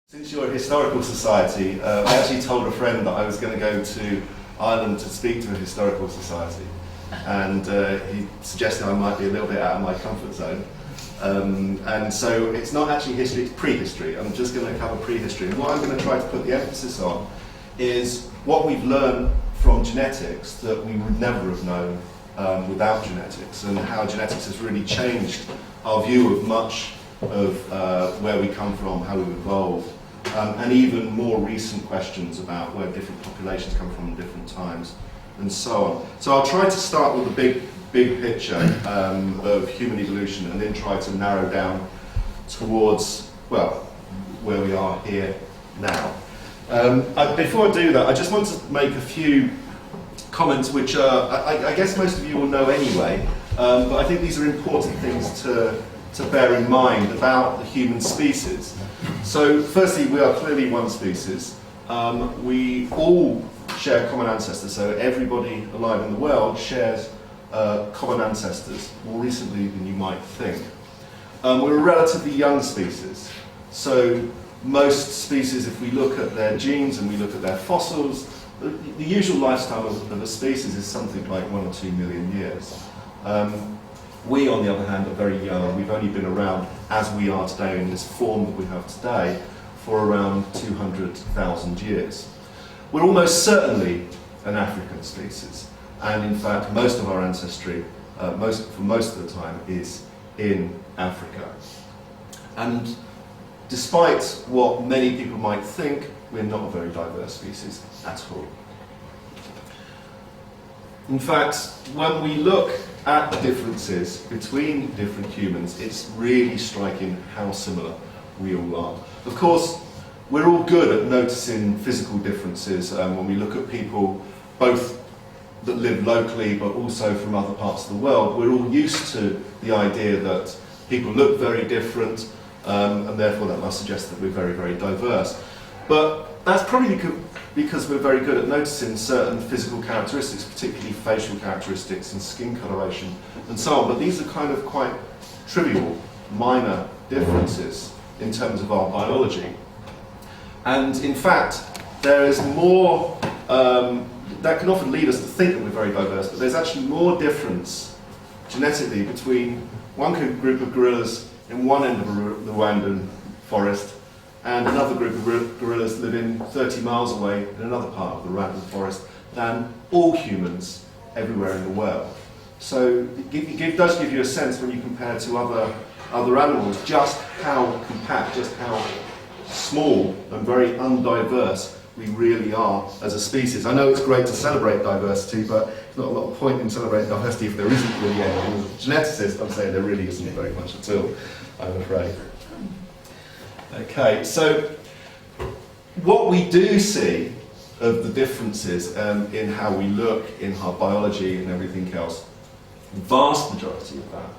Since you're a historical society, I actually told a friend that I was going to go to Ireland to speak to a historical society, and he suggested I might be a little bit out of my comfort zone. And so it's not actually history, it's prehistory. I'm just going to cover prehistory. And what I'm going to try to put the emphasis on is what we've learned from genetics that we would never have known without genetics, and how genetics has really changed our view of much of where we come from, how we've evolved, and even more recent questions about where different populations come from at different times, and so on. So I'll try to start with the big picture of human evolution, and then try to narrow down towards, well, where we are here now. Before I do that, I just want to make a few comments which I guess most of you will know anyway, but I think these are important things to bear in mind about the human species. So firstly, we are clearly one species. We all share common ancestors, so everybody alive in the world shares common ancestors, more recently than you might think. We're a relatively young species, so most species, if we look at their genes and we look at their fossils, the usual lifespan of a species is something like 1 or 2 million years. We, on the other hand, are very young. We've only been around as we are today in this form that we have today for around 200,000 years. We're almost certainly an African species, and in fact most of our ancestry, for most of the time, is in Africa. And despite what many people might think, we're not a very diverse species at all. In fact, when we look at the differences between different humans, it's really striking how similar we all are. Of course, we're all good at noticing physical differences when we look at people both that live locally but also from other parts of the world. We're all used to the idea that people look very different, and therefore that must suggest that we're very, very diverse. But that's probably because we're very good at noticing certain physical characteristics, particularly facial characteristics and skin coloration and so on. But these are kind of quite trivial, minor differences in terms of our biology. And in fact, there is more, that can often lead us to think that we're very diverse, but there's actually more difference genetically between one group of gorillas in one end of the Rwandan forest and another group of gorillas living 30 miles away in another part of the Rwandan forest than all humans everywhere in the world. So it does give you a sense when you compare to other animals just how compact, just how small and very undiverse we really are as a species. I know it's great to celebrate diversity, but there's not a lot of point in celebrating diversity if there isn't really any. As a geneticist, I'm saying there really isn't very much at all, I'm afraid. Okay, so what we do see of the differences in how we look, in our biology and everything else, the vast majority of that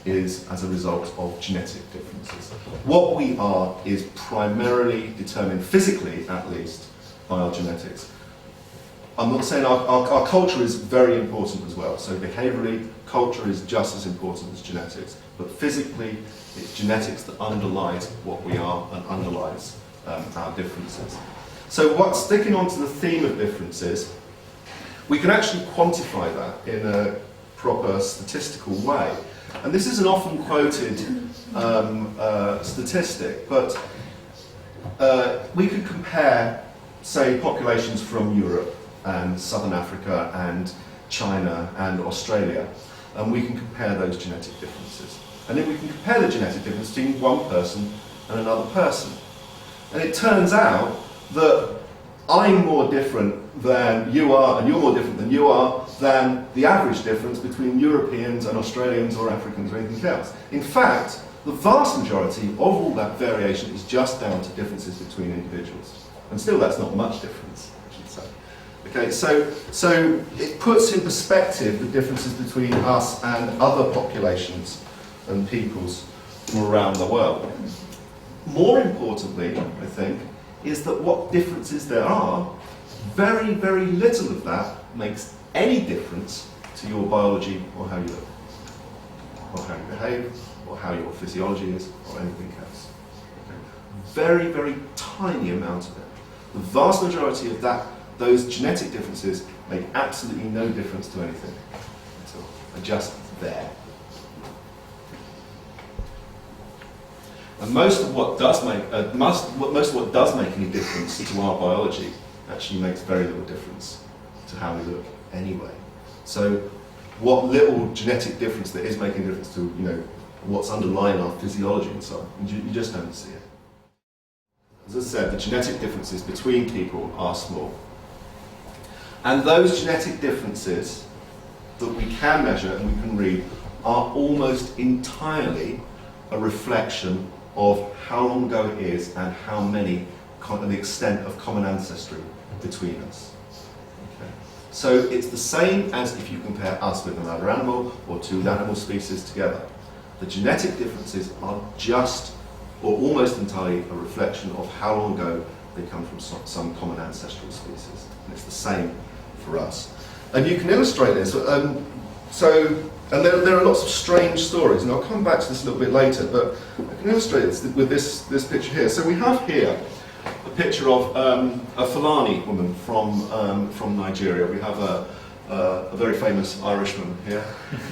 is as a result of genetic differences. What we are is primarily determined, physically at least, by our genetics. I'm not saying our culture is very important as well, so behaviourally, culture is just as important as genetics, but physically, it's genetics that underlies what we are and underlies our differences. So sticking on to the theme of differences, we can actually quantify that in a proper statistical way. And this is an often quoted statistic, but we could compare, say, populations from Europe and Southern Africa and China and Australia, and we can compare those genetic differences. And then we can compare the genetic difference between one person and another person. And it turns out that I'm more different than you are, and you're more different than you are, than the average difference between Europeans and Australians or Africans or anything else. In fact, the vast majority of all that variation is just down to differences between individuals. And still that's not much difference, I should say. Okay, so it puts in perspective the differences between us and other populations and peoples from around the world. More importantly, I think, is that what differences there are, very, very little of that makes any difference to your biology or how you look, or how you behave, or how your physiology is, or anything else. Very, very tiny amount of it. The vast majority of those genetic differences make absolutely no difference to anything at all. They're just there. And most of what does make any difference to our biology actually makes very little difference to how we look anyway. So what little genetic difference there is making a difference to, what's underlying our physiology and so on, you just don't see it. As I said, the genetic differences between people are small. And those genetic differences that we can measure and we can read are almost entirely a reflection of how long ago it is and how many, the extent of common ancestry between us. Okay. So it's the same as if you compare us with another animal or two animal species together. The genetic differences are just, or almost entirely, a reflection of how long ago they come from some common ancestral species. And it's the same for us. And you can illustrate this. And there are lots of strange stories, and I'll come back to this a little bit later, but I can illustrate this with this picture here. So we have here a picture of a Fulani woman from Nigeria. We have a very famous Irishman here.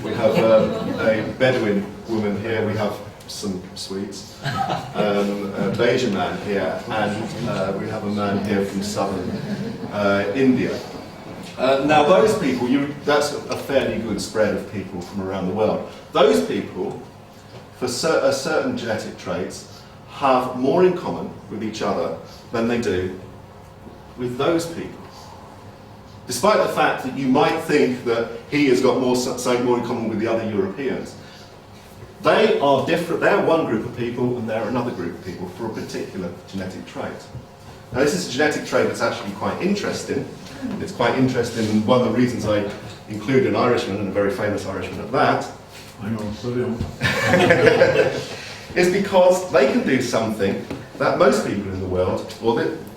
We have a Bedouin woman here. We have some Swedes. A Bayesian man here, and we have a man here from southern India. Now those people, that's a fairly good spread of people from around the world. Those people, for certain genetic traits, have more in common with each other than they do with those people. Despite the fact that you might think that he has got something more in common with the other Europeans. They are different, they're one group of people and they're another group of people for a particular genetic trait. Now this is a genetic trait that's actually quite interesting. It's quite interesting, and one of the reasons I include an Irishman, and a very famous Irishman at that, hang on, sorry. is because they can do something that most people in the world,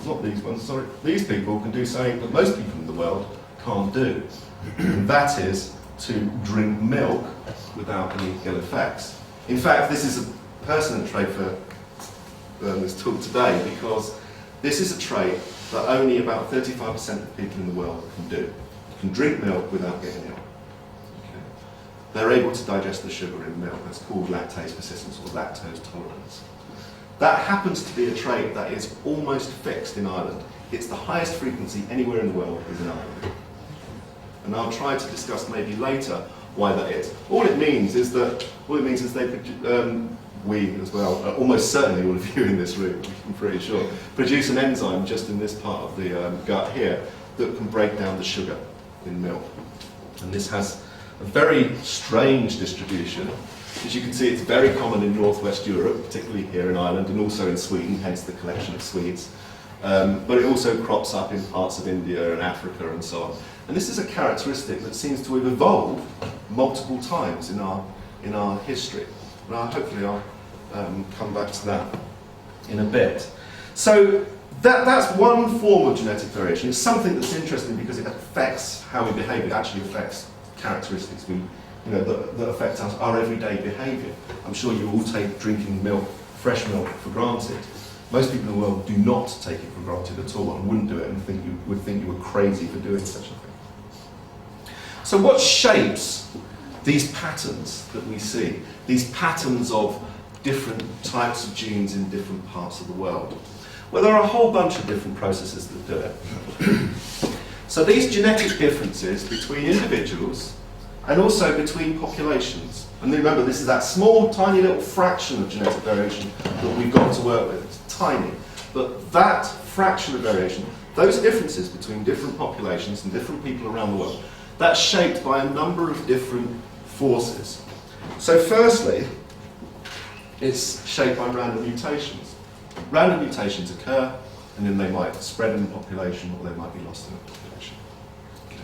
not these ones, sorry, these people can do something that most people in the world can't do. And that is to drink milk without any ill effects. In fact, this is a pertinent trait for this talk today, because this is a trait that only about 35% of people in the world can do. Can drink milk without getting ill. Okay. They're able to digest the sugar in milk. That's called lactase persistence or lactose tolerance. That happens to be a trait that is almost fixed in Ireland. It's the highest frequency anywhere in the world is in Ireland. And I'll try to discuss maybe later why that is. All it means is they we as well, almost certainly all of you in this room, I'm pretty sure, produce an enzyme just in this part of the gut here that can break down the sugar in milk. And this has a very strange distribution. As you can see, it's very common in northwest Europe, particularly here in Ireland, and also in Sweden, hence the collection of Swedes. But it also crops up in parts of India and Africa and so on. And this is a characteristic that seems to have evolved multiple times in our history. And hopefully I'll come back to that in a bit. So that's one form of genetic variation. It's something that's interesting because it affects how we behave. It actually affects characteristics that affect our everyday behaviour. I'm sure you all take drinking milk, fresh milk, for granted. Most people in the world do not take it for granted at all and wouldn't do it and would think you were crazy for doing such a thing. So what shapes these patterns that we see? These patterns of different types of genes in different parts of the world? Well, there are a whole bunch of different processes that do it. So these genetic differences between individuals and also between populations, and remember this is that small, tiny little fraction of genetic variation that we've got to work with. It's tiny. But that fraction of variation, those differences between different populations and different people around the world, that's shaped by a number of different forces. So firstly, it's shaped by random mutations. Random mutations occur, and then they might spread in the population, or they might be lost in the population. Okay.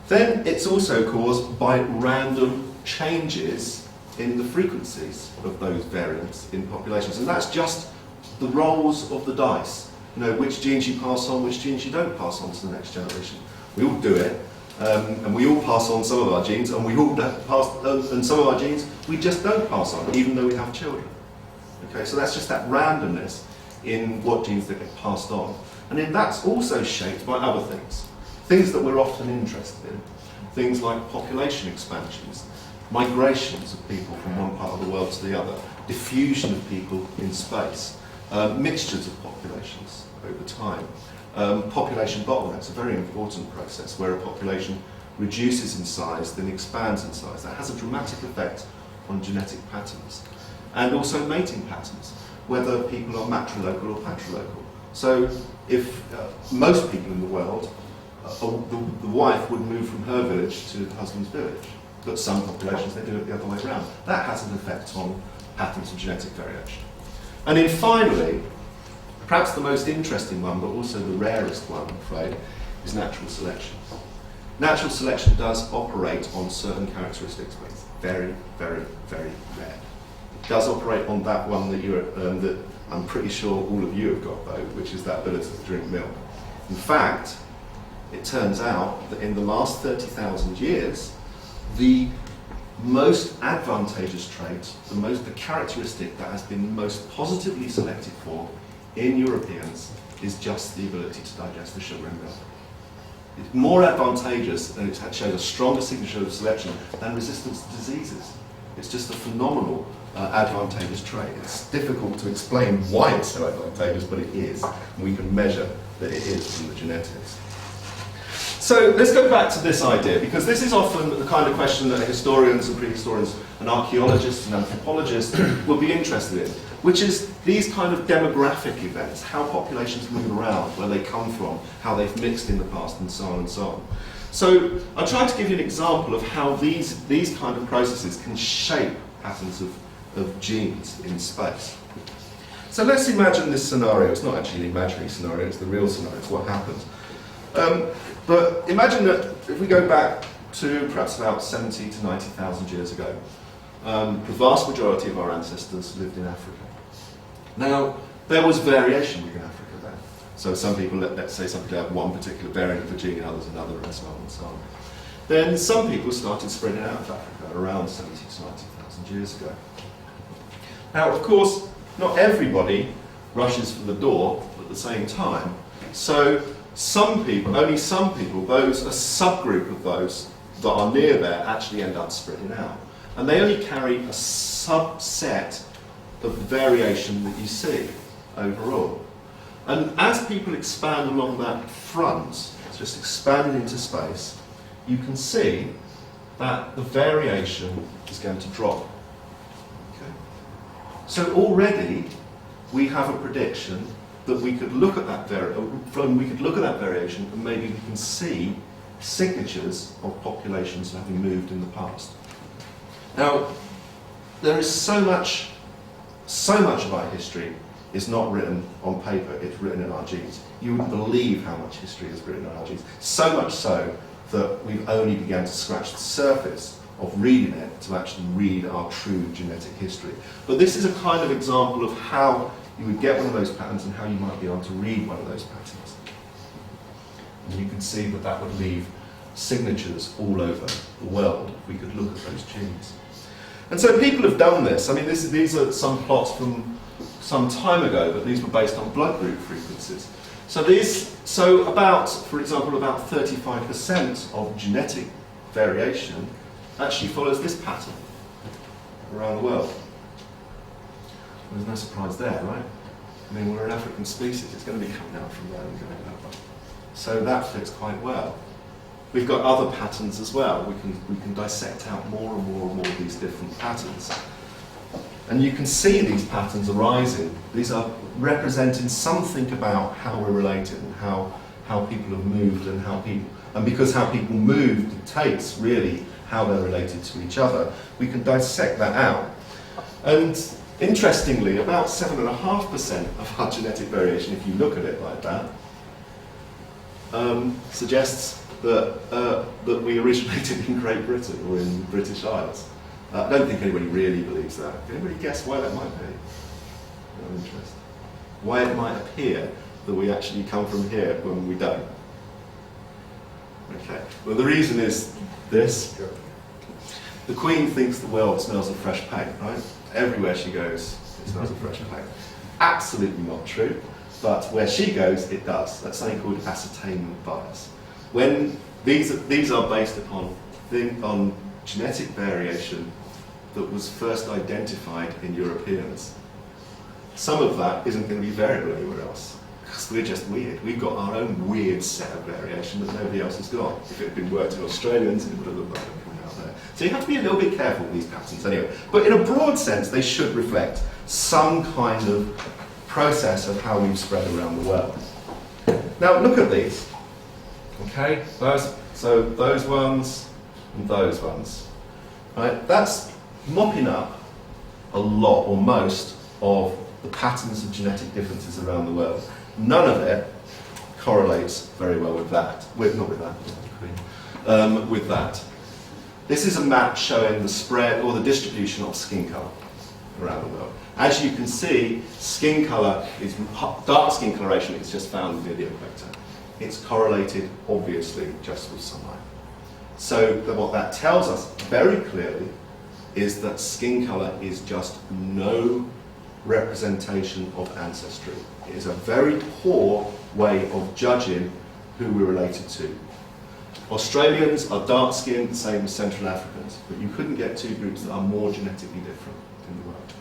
Then it's also caused by random changes in the frequencies of those variants in populations, and that's just the rolls of the dice. Which genes you pass on, which genes you don't pass on to the next generation. We all do it. And we all pass on some of our genes, and we all and some of our genes we just don't pass on, even though we have children. Okay, so that's just that randomness in what genes that get passed on. And then that's also shaped by other things. Things that we're often interested in. Things like population expansions, migrations of people from one part of the world to the other, diffusion of people in space, mixtures of populations over time. Population bottlenecks, a very important process where a population reduces in size, then expands in size. That has a dramatic effect on genetic patterns. And also mating patterns, whether people are matrilocal or patrilocal. So if most people in the world, the wife would move from her village to the husband's village. But some populations, they do it the other way around. That has an effect on patterns of genetic variation. And then finally, perhaps the most interesting one, but also the rarest one, I'm afraid, is natural selection. Natural selection does operate on certain characteristics, but it's very, very, very rare. It does operate on that one that I'm pretty sure all of you have got, though, which is that ability to drink milk. In fact, it turns out that in the last 30,000 years, the most advantageous trait, the characteristic that has been most positively selected for in Europeans is just the ability to digest the sugar in milk. It's more advantageous and it shows a stronger signature of selection than resistance to diseases. It's just a phenomenal advantageous trait. It's difficult to explain why it's so advantageous, but it is. And we can measure that it is from the genetics. So let's go back to this idea, because this is often the kind of question that historians and prehistorians and archaeologists and anthropologists will be interested in, which is these kind of demographic events, how populations move around, where they come from, how they've mixed in the past, and so on and so on. So I'll try to give you an example of how these kind of processes can shape patterns of genes in space. So let's imagine this scenario. It's not actually an imaginary scenario, it's the real scenario, it's what happens. But imagine that if we go back to perhaps about 70 to 90,000 years ago, the vast majority of our ancestors lived in Africa. Now, there was variation within Africa then. So some people, let's say some people have one particular variant of a gene, others another, and so on and so on. Then some people started spreading out of Africa around 70 to 90,000 years ago. Now, of course, not everybody rushes for the door at the same time. So some people, only some people, a subgroup of those that are near there actually end up spreading out. And they only carry a subset of the variation that you see overall. And as people expand along that front, just expanding into space, you can see that the variation is going to drop. Okay? So already we have a prediction that we could look at that variation and maybe we can see signatures of populations having moved in the past. Now, there is so much of our history is not written on paper, it's written in our genes. You wouldn't believe how much history is written in our genes. So much so that we've only begun to scratch the surface of reading it to actually read our true genetic history. But this is a kind of example of how you would get one of those patterns and how you might be able to read one of those patterns. And you can see that that would leave signatures all over the world if we could look at those genes. And so people have done this. I mean, these are some plots from some time ago, but these were based on blood group frequencies. So about, for example, about 35% of genetic variation actually follows this pattern around the world. There's no surprise there, right? I mean, we're an African species, it's going to be coming out from there and going that way. So that fits quite well. We've got other patterns as well. We can dissect out more and more and more of these different patterns. And you can see these patterns arising. These are representing something about how we're related and how people have moved and because how people move dictates really how they're related to each other. We can dissect that out. And interestingly, about 7.5% of our genetic variation, if you look at it like that, suggests that we originated in Great Britain or in British Isles. I don't think anybody really believes that. Can anybody guess why that might be? No interest. Why it might appear that we actually come from here when we don't? Okay. Well, the reason is this. The Queen thinks the world smells of fresh paint, right? Everywhere she goes, it smells of fresh paint. Absolutely not true, but where she goes, it does. That's something called ascertainment bias. When these are based upon genetic variation that was first identified in Europeans. Some of that isn't going to be variable anywhere else, because we're just weird. We've got our own weird set of variation that nobody else has got. If it had been worked with Australians, it would have looked like it coming out there. So you have to be a little bit careful with these patterns anyway. But in a broad sense, they should reflect some kind of process of how we've spread around the world. Now look at these. Okay, so those ones and those ones. Right? That's mopping up a lot or most of the patterns of genetic differences around the world. None of it correlates very well with that. With that. This is a map showing the spread or the distribution of skin colour around the world. As you can see, skin colour is dark skin coloration is just found near the equator. It's correlated, obviously, just with sunlight. So what that tells us very clearly is that skin colour is just no representation of ancestry. It is a very poor way of judging who we're related to. Australians are dark-skinned, the same as Central Africans, but you couldn't get two groups that are more genetically different in the world.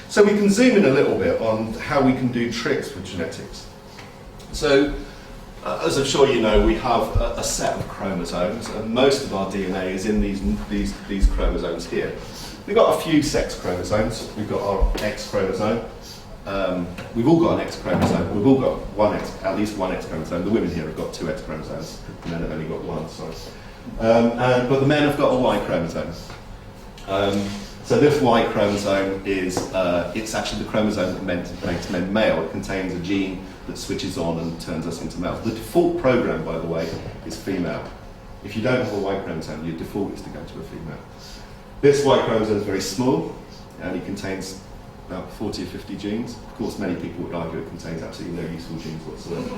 So we can zoom in a little bit on how we can do tricks with genetics. So, as I'm sure you know, we have a set of chromosomes, and most of our DNA is in these chromosomes here. We've got a few sex chromosomes. We've got our X chromosome. We've all got an X chromosome. We've all got at least one X chromosome. The women here have got two X chromosomes. The men have only got one, sorry. But the men have got a Y chromosome. So this Y chromosome is, it's actually the chromosome that makes men male. It contains a gene that switches on and turns us into males. The default program, by the way, is female. If you don't have a Y chromosome, your default is to go to a female. This Y chromosome is very small, and it contains about 40 or 50 genes. Of course, many people would argue it contains absolutely no useful genes whatsoever.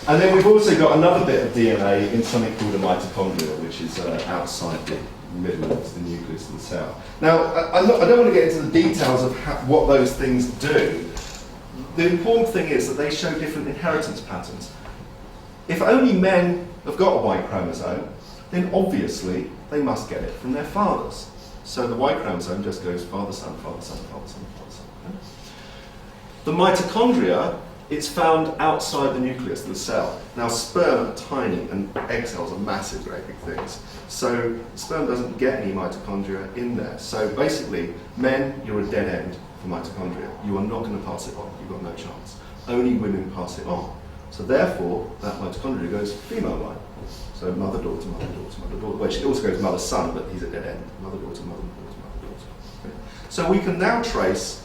And then we've also got another bit of DNA in something called a mitochondria, which is outside the middle of the nucleus of the cell. Now, I don't want to get into the details of what those things do. The important thing is that they show different inheritance patterns. If only men have got a Y chromosome, then obviously they must get it from their fathers. So the Y chromosome just goes father, son, father, son, father, son, father, son. Okay? The mitochondria, it's found outside the nucleus of the cell. Now sperm are tiny and egg cells are massive, great big things. So sperm doesn't get any mitochondria in there. So basically, men, you're a dead end for mitochondria. You are not going to pass it on. You've got no chance. Only women pass it on. So therefore, that mitochondria goes female line. So mother, daughter, mother, daughter, mother, daughter. Well, it also goes mother, son, but he's a dead end. Mother, daughter, mother, daughter, mother, daughter. Okay. So we can now trace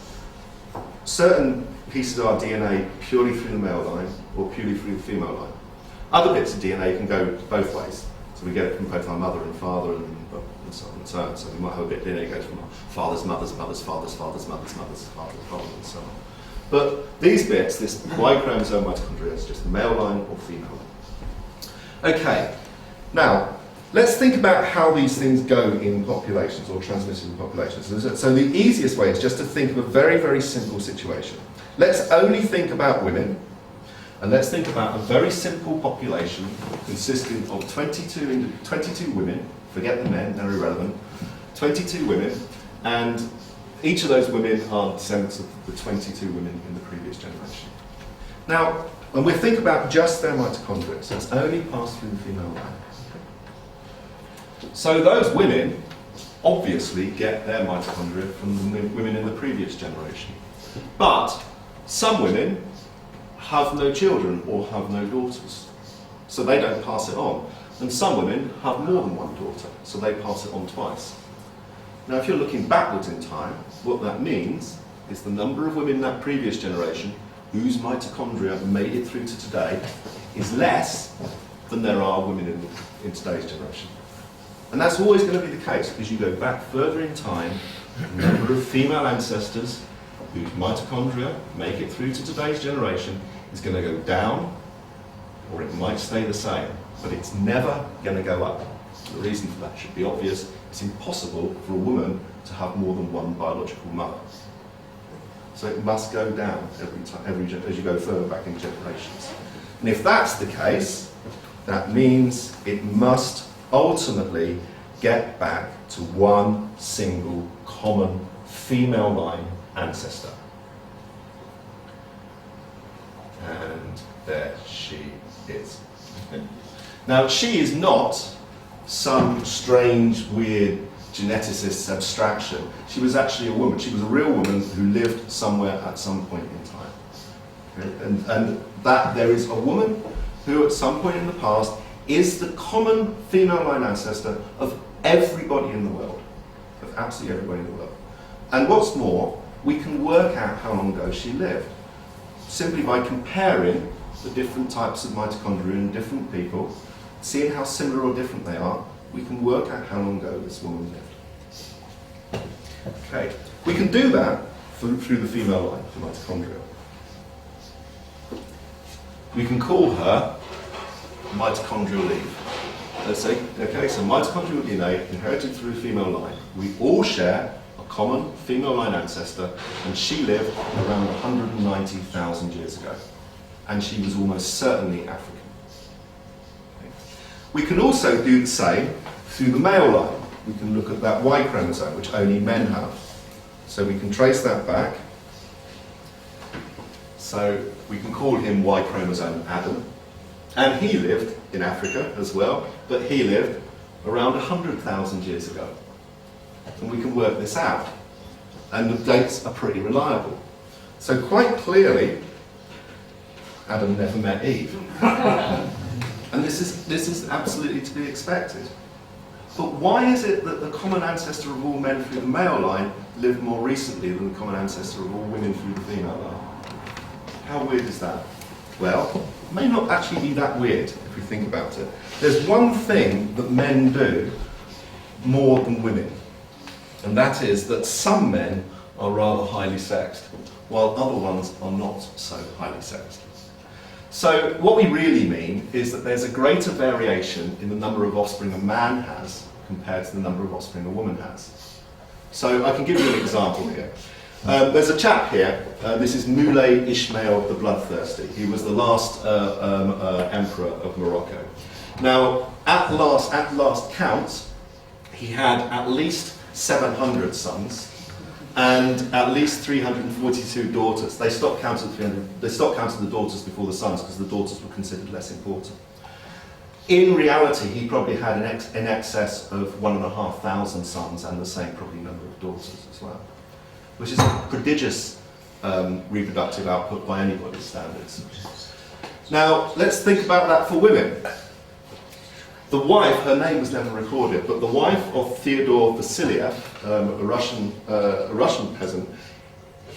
certain pieces of our DNA purely through the male line or purely through the female line. Other bits of DNA can go both ways. So we get it from both our mother and father and so on and so on. So we might have a bit of DNA that goes from our fathers, mothers, mothers, fathers, fathers, mothers, mothers, fathers, fathers, and so on. But these bits, this Y chromosome mitochondria, is just male line or female line. Okay, now let's think about how these things go in populations or transmitted in populations. So the easiest way is just to think of a very, very simple situation. Let's only think about women, and let's think about a very simple population consisting of 22 women, forget the men, they're irrelevant, 22 women, and each of those women are descendants of the 22 women in the previous generation. Now, when we think about just their mitochondria, so it's only passed through the female line. So those women obviously get their mitochondria from the women in the previous generation. But some women have no children or have no daughters, so they don't pass it on. And some women have more than one daughter, so they pass it on twice. Now, if you're looking backwards in time, what that means is the number of women in that previous generation whose mitochondria made it through to today is less than there are women in today's generation. And that's always going to be the case, because you go back further in time, the number of female ancestors whose mitochondria make it through to today's generation is going to go down, or it might stay the same. but it's never going to go up. The reason for that should be obvious. It's impossible for a woman to have more than one biological mother. So it must go down every time, as you go further back in generations. And if that's the case, that means it must ultimately get back to one single common female line ancestor. And there she is. Now, she is not some strange, weird geneticist's abstraction. She was actually a woman. She was a real woman who lived somewhere at some point in time. Okay? And that there is a woman who at some point in the past is the common female line ancestor of everybody in the world. Of absolutely everybody in the world. And what's more, we can work out how long ago she lived simply by comparing the different types of mitochondria in different people, seeing how similar or different they are. We can work out how long ago this woman lived. Okay, we can do that through the female line, the mitochondria. We can call her mitochondrial Eve. Let's say, okay, so mitochondrial DNA inherited through the female line. We all share a common female line ancestor, and she lived around 190,000 years ago. And she was almost certainly African. We can also do the same through the male line. We can look at that Y chromosome, which only men have. So we can trace that back. So we can call him Y chromosome Adam. And he lived in Africa as well, but he lived around 100,000 years ago. And we can work this out. And the dates are pretty reliable. So quite clearly, Adam never met Eve. And this is absolutely to be expected. But why is it that the common ancestor of all men through the male line lived more recently than the common ancestor of all women through the female line? How weird is that? Well, it may not actually be that weird if we think about it. There's one thing that men do more than women, and that is that some men are rather highly sexed, while other ones are not so highly sexed. So what we really mean is that there's a greater variation in the number of offspring a man has compared to the number of offspring a woman has. So I can give you an example here. There's a chap here, this is Moulay Ismail the Bloodthirsty. He was the last emperor of Morocco. Now, at last count, he had at least 700 sons and at least 342 daughters. They stopped counting the daughters before the sons because the daughters were considered less important. In reality, he probably had in excess of 1,500 sons and the same probably number of daughters as well, which is a prodigious reproductive output by anybody's standards. Now, let's think about that for women. The wife, her name was never recorded, but the wife of Theodore Vasiliev, a Russian peasant,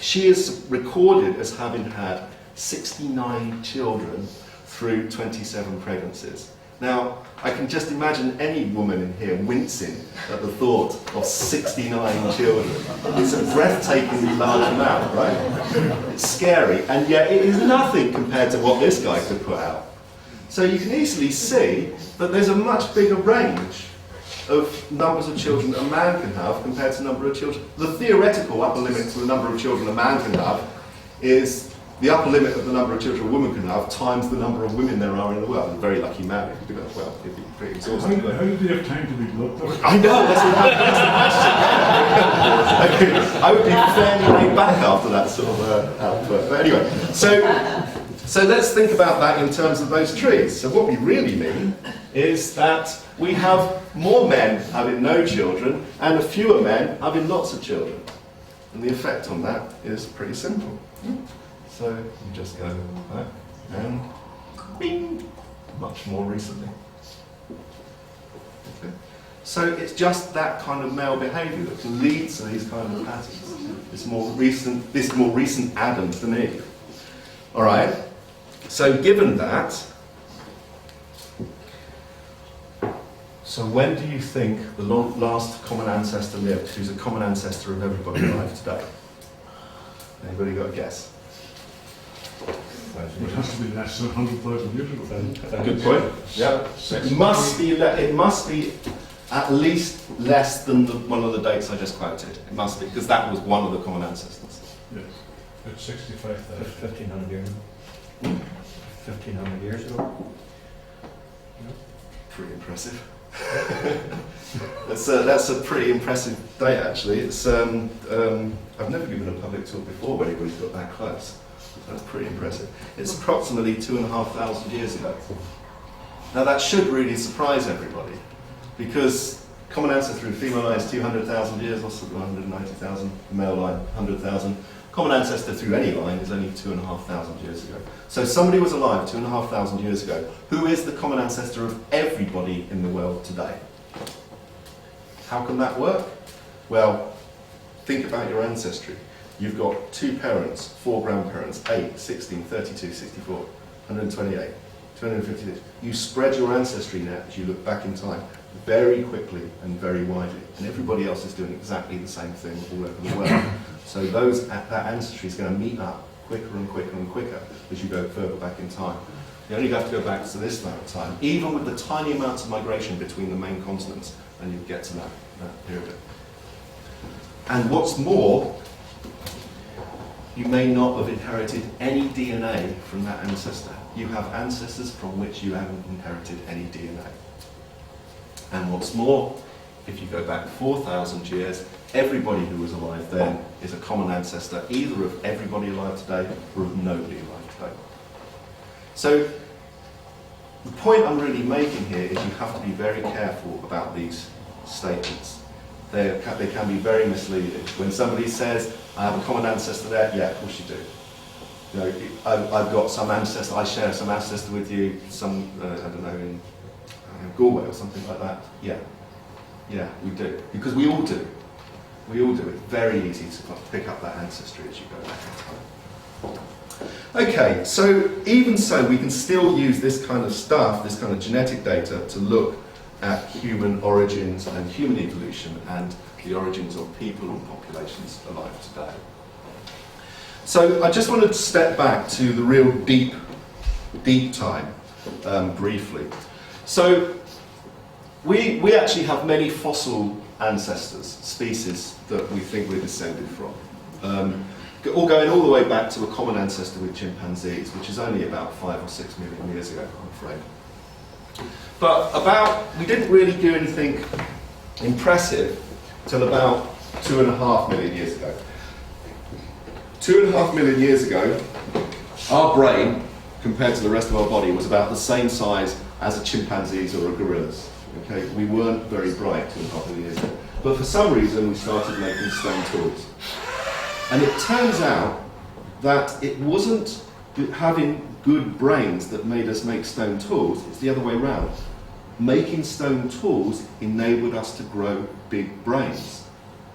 she is recorded as having had 69 children through 27 pregnancies. Now, I can just imagine any woman in here wincing at the thought of 69 children. It's a breathtakingly large amount, right? It's scary, and yet it is nothing compared to what this guy could put out. So you can easily see that there's a much bigger range of numbers of children that a man can have compared to the number of children. The theoretical upper limit to the number of children a man can have is the upper limit of the number of children a woman can have times the number of women there are in the world. A very lucky man if you do that well, it'd be pretty exhausting. How do they have time to be bloodthirsty? I know, that's the question. I would be fairly laid back after that sort of output. But anyway, so let's think about that in terms of those trees. So what we really mean is that we have more men having no children and fewer men having lots of children. And the effect on that is pretty simple. So you just go back and bing, much more recently. Okay. So it's just that kind of male behaviour that can lead to these kind of patterns. This more recent Adam than Eve. All right. So given that, so when do you think the last common ancestor lived, who's a common ancestor of everybody alive today? Anybody got a guess? It has to be less than 100,000 years ago. Good point. Yeah. It must be at least less than one of the dates I just quoted. It must be, because that was one of the common ancestors. Yes. It's 65,000. 1,500 years ago. 1,500 years ago. Pretty impressive. That's a pretty impressive date, actually. It's I've never given a public talk before where anybody's got that close. That's pretty impressive. It's approximately 2,500 years ago. Now that should really surprise everybody, because common ancestry with female line is 200,000 years, or 190,000, male line 100,000. Common ancestor through any line is only 2,500 years ago. So somebody was alive 2,500 years ago. Who is the common ancestor of everybody in the world today? How can that work? Well, think about your ancestry. You've got 2 parents, 4 grandparents, 8, 16, 32, 64, 128, 256. You spread your ancestry net as you look back in time very quickly and very widely. And everybody else is doing exactly the same thing all over the world. So that ancestry is going to meet up quicker and quicker and quicker as you go further back in time. You only have to go back to this amount of time, even with the tiny amounts of migration between the main continents, and you get to that period. And what's more, you may not have inherited any DNA from that ancestor. You have ancestors from which you haven't inherited any DNA. And what's more, if you go back 4,000 years, everybody who was alive then is a common ancestor, either of everybody alive today or of nobody alive today. So the point I'm really making here is you have to be very careful about these statements. They can be very misleading. When somebody says, I have a common ancestor there, yeah, of course you do. You know, I've got some ancestor, I share some ancestor with you, some, I don't know, in Galway or something like that. Yeah, we do. Because we all do. We all do. It's very easy to pick up that ancestry as you go back in time. Okay, so even so, we can still use this kind of stuff, this kind of genetic data, to look at human origins and human evolution and the origins of people and populations alive today. So I just wanted to step back to the real deep time, briefly. So we actually have many fossil ancestors, species that we think we're descended from. All going all the way back to a common ancestor with chimpanzees, which is only about 5 or 6 million years ago, I'm afraid. But we didn't really do anything impressive till about 2.5 million years ago. 2.5 million years ago, our brain, compared to the rest of our body, was about the same size as a chimpanzee's or a gorilla's. Okay, we weren't very bright 2.5 million years ago. But for some reason, we started making stone tools. And it turns out that it wasn't having good brains that made us make stone tools, it's the other way around. Making stone tools enabled us to grow big brains.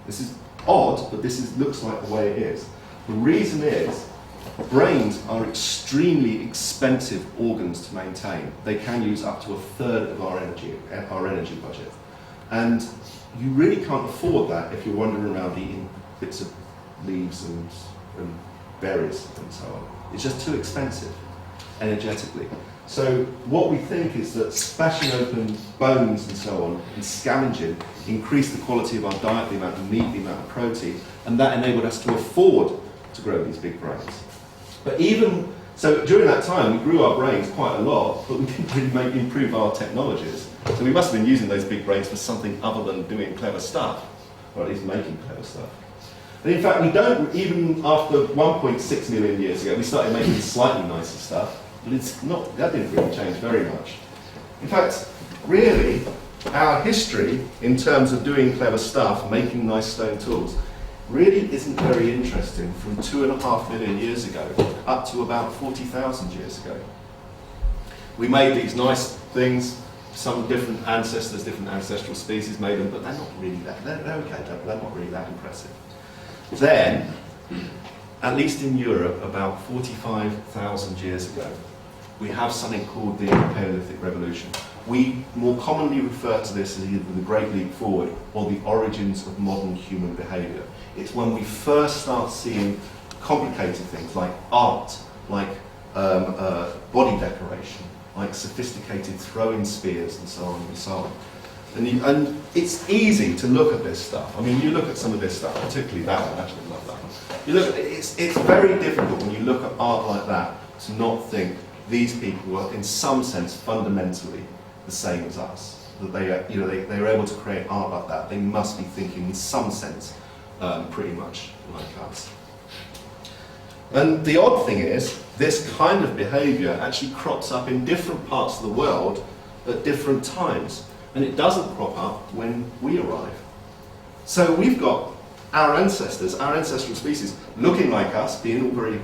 This is odd, but this looks like the way it is. The reason is, brains are extremely expensive organs to maintain. They can use up to 1/3 of our energy budget. And you really can't afford that if you're wandering around eating bits of leaves and berries and so on. It's just too expensive, energetically. So what we think is that smashing open bones and so on, and scavenging, increased the quality of our diet, the amount of meat, the amount of protein, and that enabled us to afford to grow these big brains. But so during that time, we grew our brains quite a lot, but we didn't really improve our technologies. So we must have been using those big brains for something other than doing clever stuff, or at least making clever stuff. And in fact, we don't, even after 1.6 million years ago, we started making slightly nicer stuff, but that didn't really change very much. In fact, really, our history in terms of doing clever stuff, making nice stone tools, really isn't very interesting from 2.5 million years ago up to about 40,000 years ago. We made these nice things, some different ancestors, different ancestral species made them, but they're not really they're okay, they're not really that impressive. Then, at least in Europe, about 45,000 years ago, we have something called the Paleolithic Revolution. We more commonly refer to this as either the Great Leap Forward or the origins of modern human behaviour. It's when we first start seeing complicated things like art, like body decoration, like sophisticated throwing spears and so on and so on. And it's easy to look at this stuff. I mean, you look at some of this stuff, particularly that one, I actually love that one. You look at it, it's very difficult when you look at art like that to not think these people are in some sense fundamentally the same as us. That they are able to create art like that. They must be thinking in some sense pretty much like us. And the odd thing is, this kind of behaviour actually crops up in different parts of the world at different times. And it doesn't crop up when we arrive. So we've got our ancestors, our ancestral species, looking like us, being all very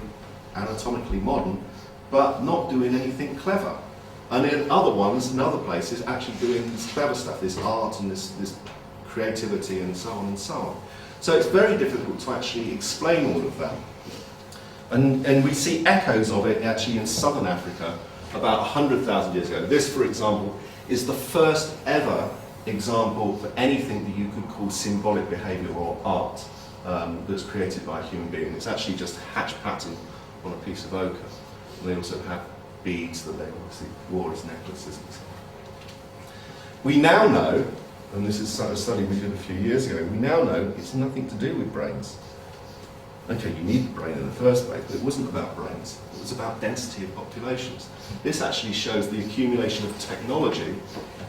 anatomically modern, but not doing anything clever. And in other ones, in other places, actually doing this clever stuff, this art and this creativity and so on and so on. So it's very difficult to actually explain all of that. And we see echoes of it actually in southern Africa about 100,000 years ago. This, for example, is the first ever example for anything that you could call symbolic behaviour or art that's created by a human being. It's actually just a hatch pattern on a piece of ochre. And they also have beads that they obviously wore as necklaces and so on. We now know, and this is a study we did a few years ago, we now know it's nothing to do with brains. Okay, you need the brain in the first place, but it wasn't about brains. It was about density of populations. This actually shows the accumulation of technology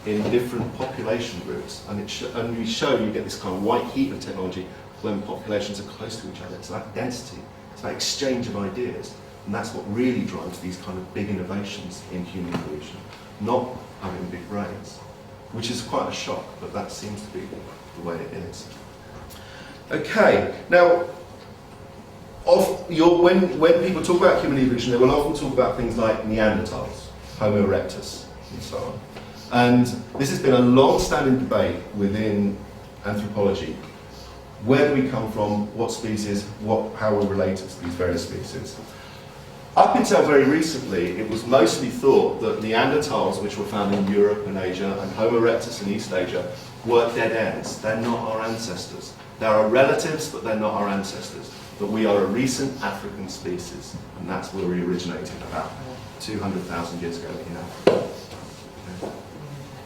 in different population groups, and we show you get this kind of white heat of technology when populations are close to each other. It's about density, it's about exchange of ideas, and that's what really drives these kind of big innovations in human evolution, not having big brains, which is quite a shock, but that seems to be the way it is. Okay, now, when people talk about human evolution, they will often talk about things like Neanderthals, Homo erectus, and so on. And this has been a long-standing debate within anthropology. Where do we come from? What species? How we're related to these various species? Up until very recently, it was mostly thought that Neanderthals, which were found in Europe and Asia, and Homo erectus in East Asia, were dead ends. They're not our ancestors. They're our relatives, but they're not our ancestors. But we are a recent African species, and that's where we originated about 200,000 years ago in Africa.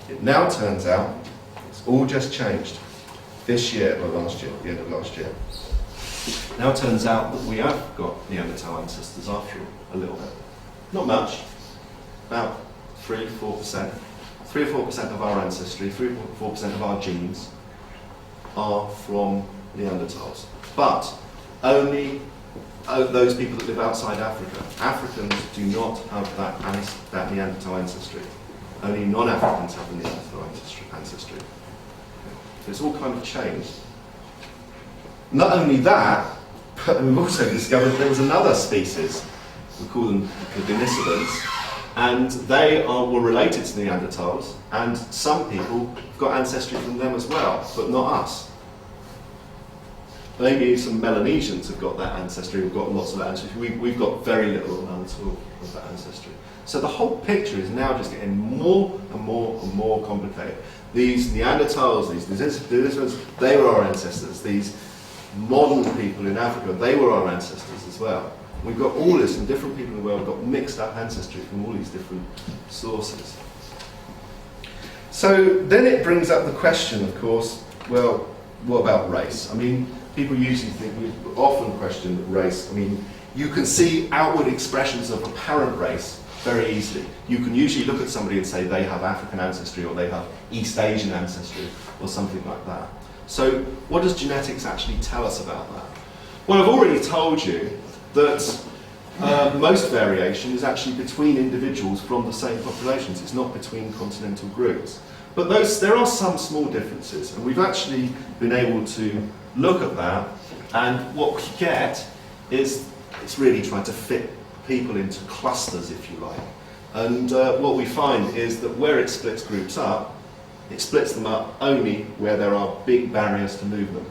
It now turns out it's all just changed this year, or last year, at the end of last year. Now it turns out that we have got Neanderthal ancestors after all, a little bit. Not much, about 3-4%. 3 or 4% of our ancestry, 3 or 4% of our genes are from Neanderthals. But only those people that live outside Africa. Africans do not have that Neanderthal ancestry. Only non-Africans have the Neanderthal ancestry. So it's all kind of changed. Not only that, but we've also discovered there was another species, we call them the Denisovans, and they were related to Neanderthals, and some people have got ancestry from them as well, but not us. Maybe some Melanesians have got that ancestry, we've got lots of that ancestry. We've got very little or none at all of that ancestry. So the whole picture is now just getting more and more and more complicated. These Neanderthals, these Denisovans, they were our ancestors. These modern people in Africa, they were our ancestors as well. We've got all this, and different people in the world have got mixed up ancestry from all these different sources. So then it brings up the question, of course, well, what about race? I mean, people usually think, we often question race. I mean, you can see outward expressions of apparent race very easily. You can usually look at somebody and say they have African ancestry or they have East Asian ancestry or something like that. So what does genetics actually tell us about that? Well, I've already told you that most variation is actually between individuals from the same populations. It's not between continental groups. But there are some small differences, and we've actually been able to look at that, and what we get is it's really trying to fit people into clusters, if you like. And what we find is that where it splits groups up, it splits them up only where there are big barriers to movement.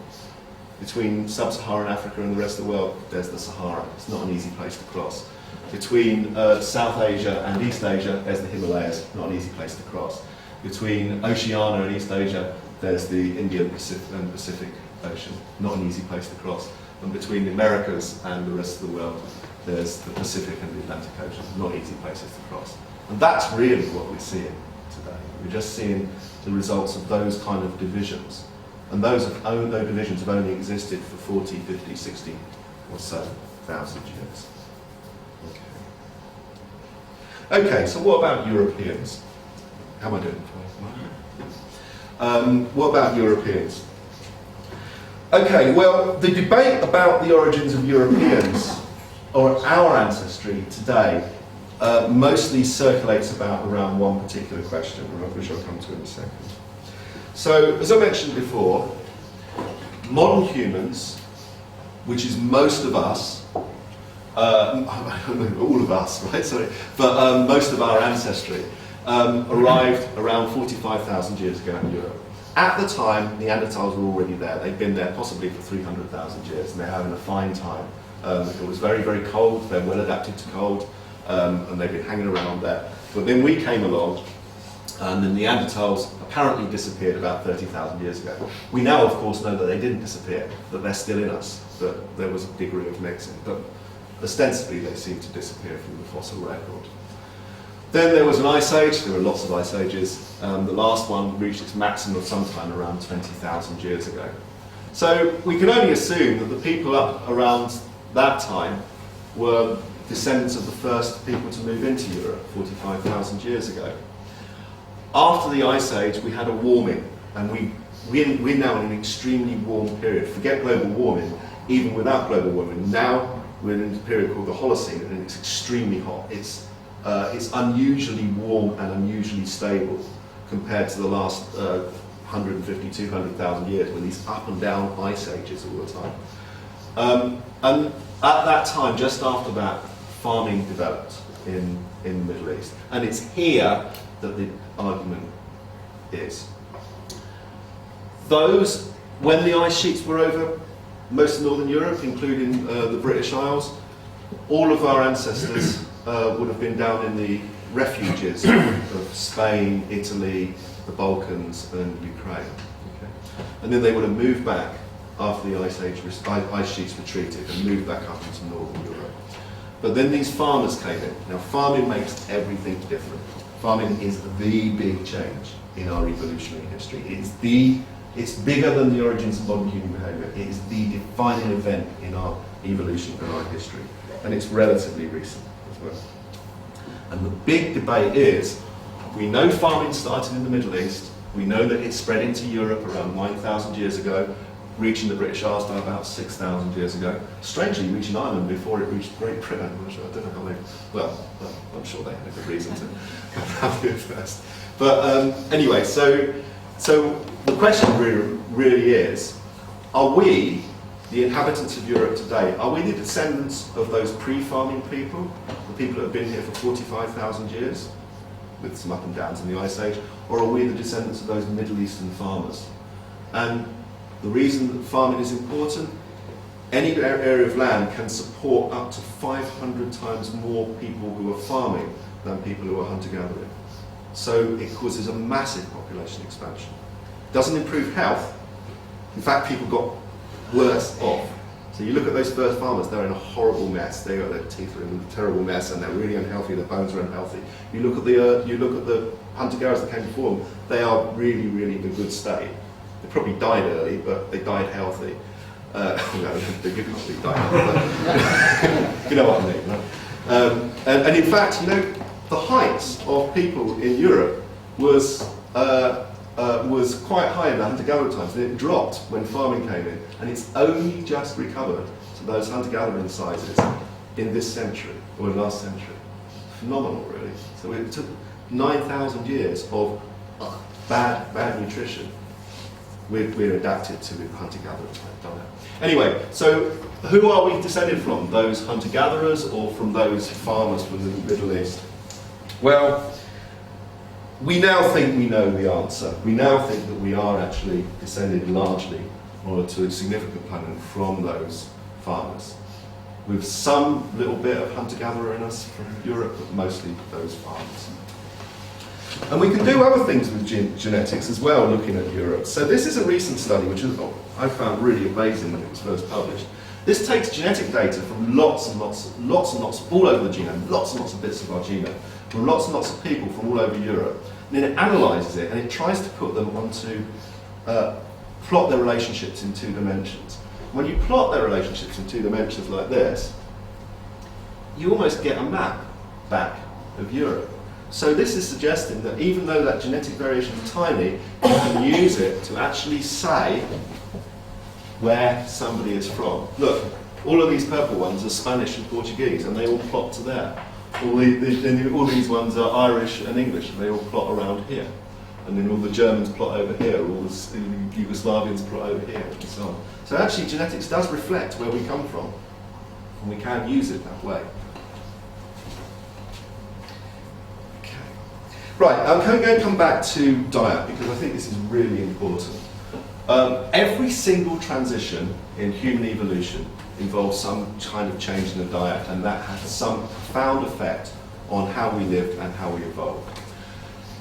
Between sub-Saharan Africa and the rest of the world, there's the Sahara. It's not an easy place to cross. Between South Asia and East Asia, there's the Himalayas, not an easy place to cross. Between Oceania and East Asia, there's the Indian and Pacific Ocean, not an easy place to cross. And between the Americas and the rest of the world, there's the Pacific and the Atlantic Ocean, not easy places to cross. And that's really what we're seeing today. We're just seeing the results of those kind of divisions. And those divisions have only existed for 40, 50, 60 or so thousand years. Okay, so what about Europeans? How am I doing? What about Europeans? Okay, well, the debate about the origins of Europeans, or our ancestry today, mostly circulates around one particular question, which I'll come to in a second. So, as I mentioned before, modern humans, which is most of us, all of us, right? Sorry, but most of our ancestry arrived around 45,000 years ago in Europe. At the time, Neanderthals were already there. They'd been there possibly for 300,000 years, and they're having a fine time. It was very, very cold. They're well adapted to cold, and they've been hanging around there. But then we came along, and the Neanderthals apparently disappeared about 30,000 years ago. We now, of course, know that they didn't disappear, that they're still in us, that there was a degree of mixing. But ostensibly, they seem to disappear from the fossil record. Then there was an ice age. There were lots of ice ages. The last one reached its maximum sometime around 20,000 years ago. So we can only assume that the people up around that time were descendants of the first people to move into Europe 45,000 years ago. After the ice age, we had a warming, and we're now in an extremely warm period. Forget global warming, even without global warming. Now we're in a period called the Holocene, and it's extremely hot. It's unusually warm and unusually stable compared to the last 150, 200,000 years, when these up and down ice ages all the time. And at that time, just after that, farming developed in the Middle East. And it's here that the argument is. When the ice sheets were over most of Northern Europe, including the British Isles, all of our ancestors would have been down in the refuges of Spain, Italy, the Balkans, and Ukraine. Okay. And then they would have moved back after the ice sheets retreated and moved back up into Northern Europe. But then these farmers came in. Now, farming makes everything different. Farming is the big change in our evolutionary history. It's bigger than the origins of modern human behaviour. It is the defining event in our evolution and our history. And it's relatively recent as well. And the big debate is, we know farming started in the Middle East. We know that it spread into Europe around 9,000 years ago, reaching the British Isles by about 6,000 years ago. Strangely, reaching Ireland before it reached Great Britain. I don't know how they... Well, I'm sure they had a good reason to have it first. But anyway, so the question really is, are we, the inhabitants of Europe today, are we the descendants of those pre-farming people, the people that have been here for 45,000 years, with some up and downs in the Ice Age, or are we the descendants of those Middle Eastern farmers? And the reason that farming is important, any area of land can support up to 500 times more people who are farming than people who are hunter-gathering. So it causes a massive population expansion. Doesn't improve health. In fact, people got worse off. So you look at those first farmers, they're in a horrible mess. Their teeth are in a terrible mess, and they're really unhealthy. Their bones are unhealthy. You look at the hunter-gatherers that came before them. They are really, really in a good state. They probably died early, but they died healthy. No, they didn't probably die healthy, but you know what I mean, right? And in fact, the heights of people in Europe was quite high in the hunter-gatherer times, and it dropped when farming came in, and it's only just recovered to those hunter-gathering sizes in this century, or the last century. Phenomenal, really. So it took 9,000 years of bad nutrition. We're adapted to the hunter-gatherer type diet. Anyway, so who are we descended from? Those hunter-gatherers or from those farmers from the Middle East? Well, we now think we know the answer. We now think that we are actually descended largely, or to a significant component, from those farmers, with some little bit of hunter-gatherer in us from Europe, but mostly those farmers. And we can do other things with genetics as well, looking at Europe. So this is a recent study, which I found really amazing when it was first published. This takes genetic data from lots and lots, all over the genome, lots and lots of bits of our genome, from lots and lots of people from all over Europe. And then it analyses it, and it tries to put them onto, plot their relationships in 2 dimensions. When you plot their relationships in 2 dimensions like this, you almost get a map back of Europe. So this is suggesting that even though that genetic variation is tiny, you can use it to actually say where somebody is from. Look, all of these purple ones are Spanish and Portuguese, and they all plot to there. All these ones are Irish and English, and they all plot around here. And then all the Germans plot over here, all the Yugoslavians plot over here, and so on. So actually genetics does reflect where we come from, and we can use it that way. Right, I'm going to come back to diet because I think this is really important. Every single transition in human evolution involves some kind of change in the diet, and that has some profound effect on how we lived and how we evolved.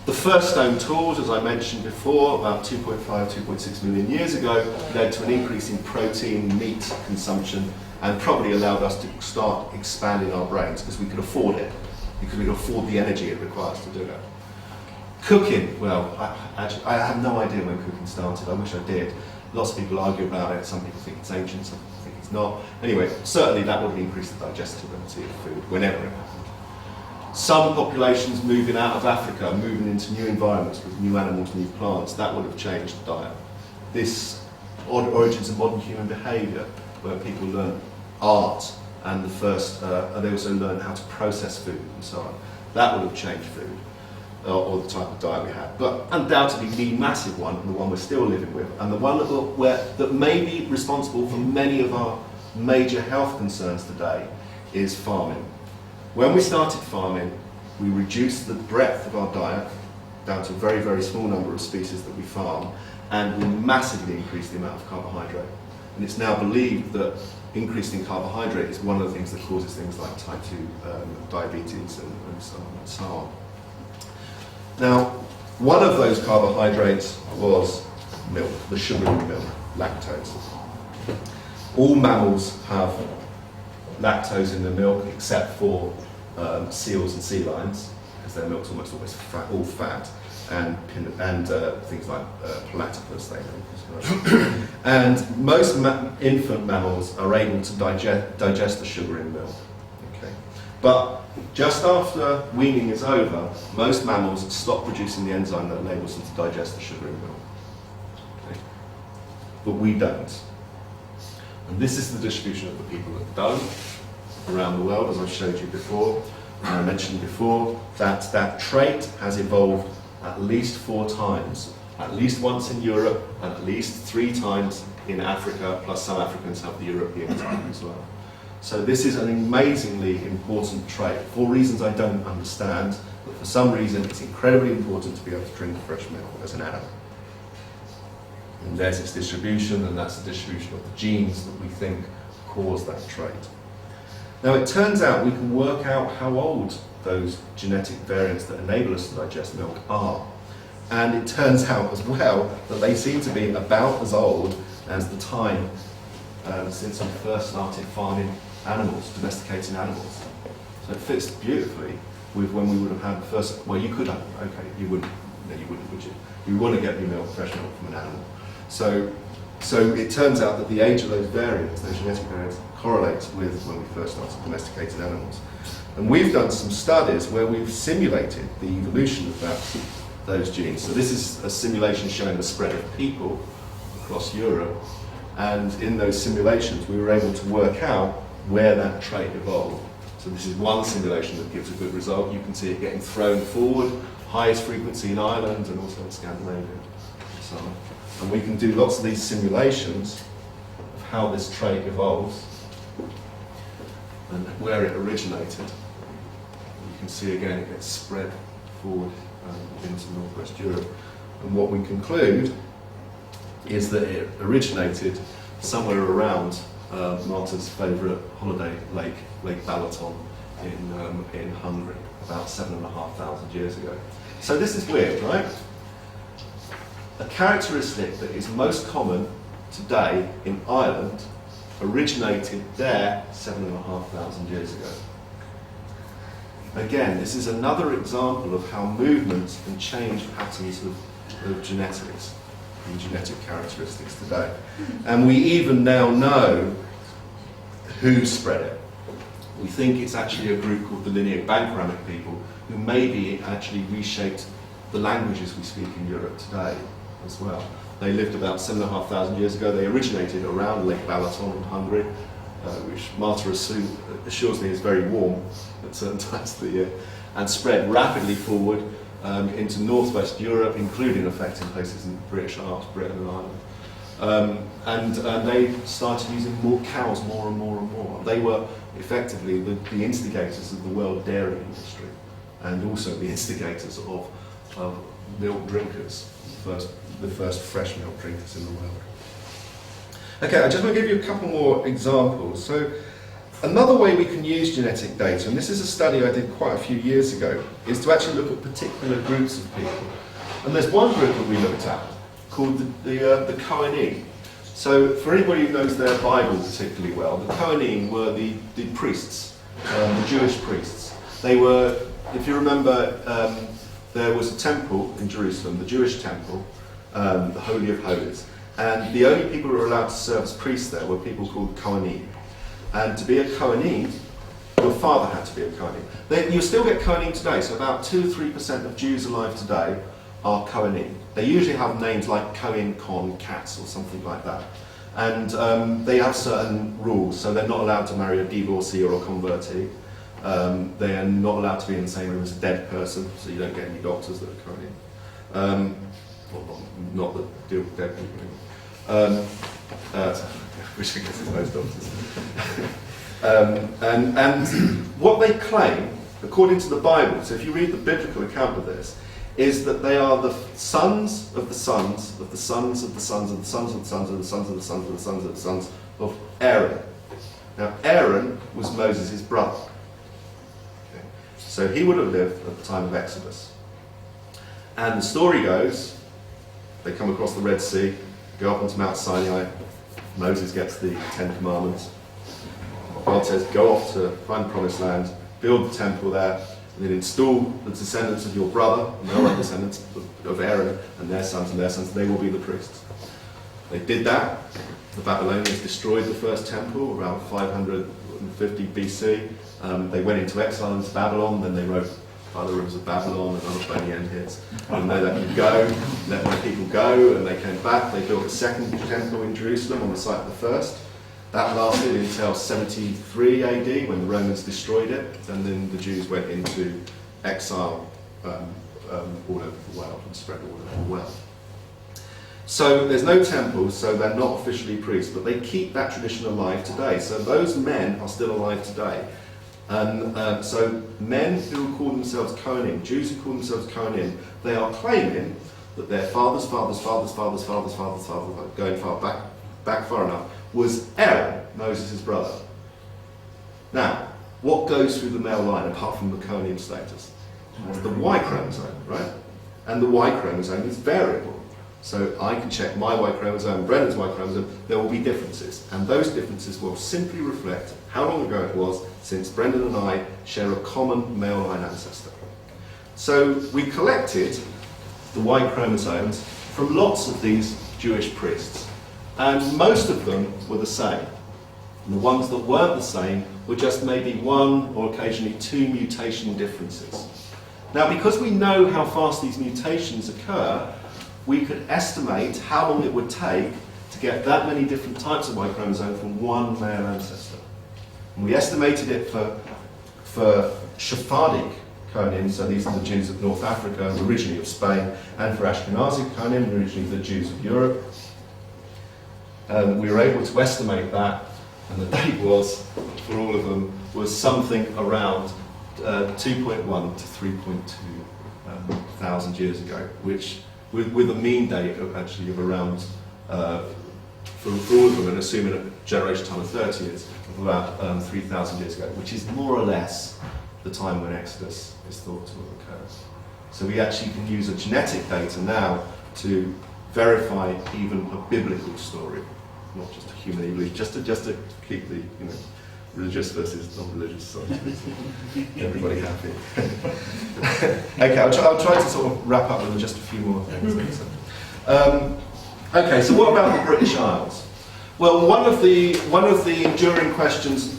The first stone tools, as I mentioned before, about 2.5, 2.6 million years ago, led to an increase in protein, meat consumption, and probably allowed us to start expanding our brains because we could afford it, because we could afford the energy it requires to do it. Cooking, well, I have no idea when cooking started. I wish I did. Lots of people argue about it. Some people think it's ancient, some people think it's not. Anyway, certainly that would have increased the digestibility of food whenever it happened. Some populations moving out of Africa, moving into new environments with new animals, new plants, that would have changed the diet. This origins of modern human behaviour, where people learn art and they also learn how to process food and so on. That would have changed food. Or the type of diet we had. But undoubtedly the massive one, and the one we're still living with, and the one that may be responsible for many of our major health concerns today, is farming. When we started farming, we reduced the breadth of our diet down to a very, very small number of species that we farm, and we massively increased the amount of carbohydrate. And it's now believed that increasing carbohydrate is one of the things that causes things like type 2 diabetes and so on. Now, one of those carbohydrates was milk, the sugar in milk, lactose. All mammals have lactose in their milk except for seals and sea lions, because their milk's almost always all fat, and things like platypus, they know. And most infant mammals are able to digest the sugar in milk. Okay. But just after weaning is over, most mammals stop producing the enzyme that enables them to digest the sugar in milk. Okay. But we don't. And this is the distribution of the people that don't around the world, as I showed you before. And I mentioned before that that trait has evolved at least 4 times, at least once in Europe, and at least 3 times in Africa, plus some Africans have the European type as well. So this is an amazingly important trait, for reasons I don't understand, but for some reason it's incredibly important to be able to drink fresh milk as an animal. And there's its distribution, and that's the distribution of the genes that we think cause that trait. Now it turns out we can work out how old those genetic variants that enable us to digest milk are. And it turns out as well that they seem to be about as old as the time since we first started farming animals, domesticating animals. So it fits beautifully with when we would have had the first, well you could have, okay, you wouldn't, no you wouldn't, would you? You want to get your milk, fresh milk from an animal. So it turns out that the age of those variants, those genetic variants, correlates with when we first started domesticating animals. And we've done some studies where we've simulated the evolution of those genes. So this is a simulation showing the spread of people across Europe. And in those simulations, we were able to work out where that trait evolved. So this is one simulation that gives a good result. You can see it getting thrown forward, highest frequency in Ireland and also in Scandinavia and so on. And we can do lots of these simulations of how this trait evolves and where it originated. You can see again it gets spread forward into northwest Europe. And what we conclude is that it originated somewhere around Marta's favourite holiday lake, Lake Balaton in Hungary, about 7,500 years ago. So this is weird, right? A characteristic that is most common today in Ireland originated there 7,500 years ago. Again, this is another example of how movements can change patterns of genetics and genetic characteristics today. And we even now know who spread it. We think it's actually a group called the Linear Bankoramic people who maybe actually reshaped the languages we speak in Europe today as well. They lived about 7,500 years ago. They originated around Lake Balaton in Hungary, which Marta assures me is very warm at certain times of the year, and spread rapidly forward into northwest Europe, including affecting places in British Isles, Britain and Ireland. And they started using more cows more and more and more. They were effectively the instigators of the world dairy industry, and also the instigators of milk drinkers, the first fresh milk drinkers in the world. Okay, I just want to give you a couple more examples. So, another way we can use genetic data, and this is a study I did quite a few years ago, is to actually look at particular groups of people. And there's one group that we looked at called the Kohanim. So, for anybody who knows their Bible particularly well, the Kohanim were the priests, the Jewish priests. They were, if you remember, there was a temple in Jerusalem, the Jewish temple, the Holy of Holies. And the only people who were allowed to serve as priests there were people called Kohanim. And to be a Kohanim, your father had to be a Kohanim. You still get Kohanim today, so about 2 or 3% of Jews alive today are Kohanim. They usually have names like Cohen, Con, Katz, or something like that. And they have certain rules, so they're not allowed to marry a divorcee or a convertee. They are not allowed to be in the same room as a dead person, so you don't get any doctors that are Kohanim. Well, not that deal with dead people. Which I guess is most doctors. And what they claim, according to the Bible, so if you read the biblical account of this, is that they are the sons of the sons of the sons of the sons of the sons of the sons of the sons of the sons of the sons of the sons of Aaron. Now, Aaron was Moses' brother. Okay. So he would have lived at the time of Exodus. And the story goes, they come across the Red Sea, go up onto Mount Sinai, Moses gets the 10 Commandments. God says, go off to find the Promised Land, build the temple there, and then install the descendants of your brother, no descendants of Aaron, and their sons, they will be the priests. They did that. The Babylonians destroyed the first temple around 550 BC. They went into exile into Babylon, then they wrote By the Rivers of Babylon and other bony end hits. And they let them go, let my people go, and they came back. They built a second temple in Jerusalem on the site of the first. That lasted until 73 AD when the Romans destroyed it, and then the Jews went into exile all over the world and spread all over the world. So there's no temples, so they're not officially priests, but they keep that tradition alive today. So those men are still alive today. And so men who call themselves Kohanim, Jews who call themselves Kohanim, they are claiming that their fathers, going back far enough, was Aaron, Moses' brother. Now, what goes through the male line apart from the Kohanim status? It's the Y chromosome, right? And the Y chromosome is variable. So I can check my Y chromosome, Brendan's Y chromosome, there will be differences. And those differences will simply reflect how long ago it was since Brendan and I share a common male line ancestor. So we collected the Y chromosomes from lots of these Jewish priests. And most of them were the same. And the ones that weren't the same were just maybe 1 or occasionally 2 mutation differences. Now, because we know how fast these mutations occur, we could estimate how long it would take to get that many different types of Y chromosome from one male ancestor. And we estimated it for Sephardic Kohanim, so these are the Jews of North Africa, originally of Spain, and for Ashkenazi Kohanim, originally the Jews of Europe. We were able to estimate that, and the date was, for all of them, was something around 2.1 to 3.2 thousand years ago, which, with a mean date of actually of around, for all of them, and assuming a generation time of 30 years, of about 3,000 years ago, which is more or less the time when Exodus is thought to have occurred. So we actually can use a genetic data now to verify even a biblical story, not just a human evolution, just to keep the religious versus non-religious side of it. Everybody happy. Okay, I'll try to sort of wrap up with just a few more things. Okay, so what about the British Isles? Well, one of the enduring questions,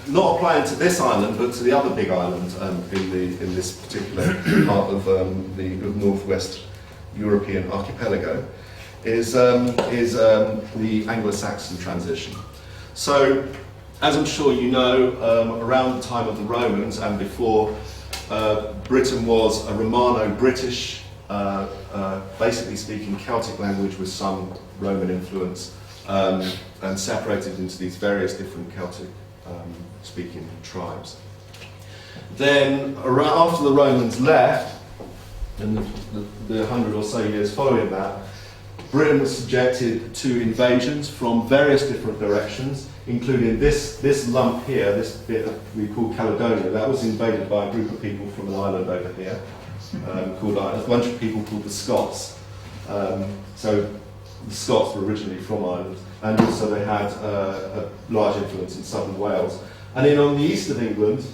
not applying to this island, but to the other big island in this particular part of the northwest European archipelago, is the Anglo-Saxon transition. So, as I'm sure you know, around the time of the Romans and before, Britain was a Romano-British, basically speaking Celtic language with some Roman influence, and separated into these various different Celtic speaking tribes. Then, after the Romans left, in the 100 or so years following that, Britain was subjected to invasions from various different directions, including this lump here, this bit that we call Caledonia. That was invaded by a group of people from an island over here, called a bunch of people called the Scots. So the Scots were originally from Ireland, and also they had a large influence in southern Wales. And then on the east of England,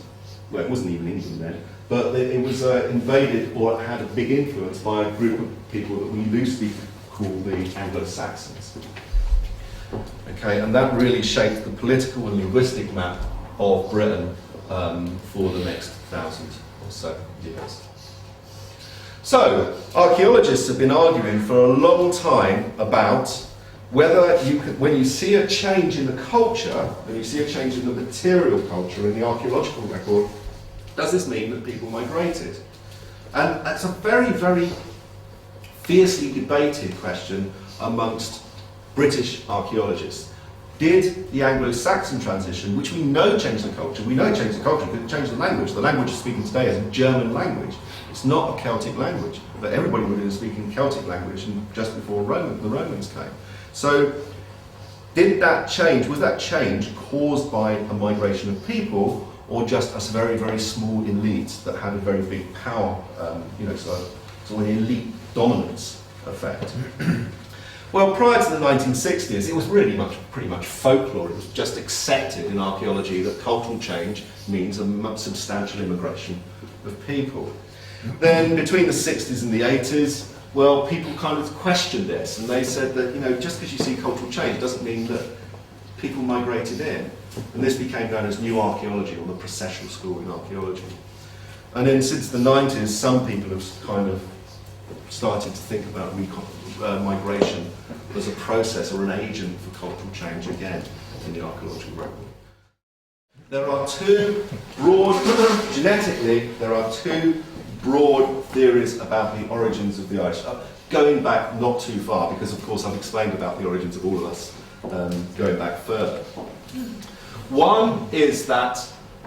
well, it wasn't even England then, but it was invaded or had a big influence by a group of people that we loosely call the Anglo-Saxons. Okay, and that really shaped the political and linguistic map of Britain for the next 1,000 or so years. So, archaeologists have been arguing for a long time about whether when you see a change in the culture, when you see a change in the material culture in the archaeological record, does this mean that people migrated? And that's a very, very fiercely debated question amongst British archaeologists. Did the Anglo-Saxon transition, which we know changed the culture, we know it changed the culture because it changed the language. The language we're speaking today is a German language. It's not a Celtic language, but everybody would have been speaking Celtic language just before the Romans came. So, did that change, was that change caused by a migration of people, or just a very, very small elite that had a very big power, so an elite dominance effect? Well, prior to the 1960s, it was really pretty much folklore. It was just accepted in archaeology that cultural change means a substantial immigration of people. Then, between the 60s and the 80s, well, people kind of questioned this, and they said that, just because you see cultural change doesn't mean that people migrated in. And this became known as New Archaeology, or the processional school in archaeology. And then since the 90s, some people have kind of started to think about migration as a process or an agent for cultural change again in the archaeological record. There are genetically, there are two broad theories about the origins of the Irish, going back not too far, because of course I've explained about the origins of all of us going back further. One is that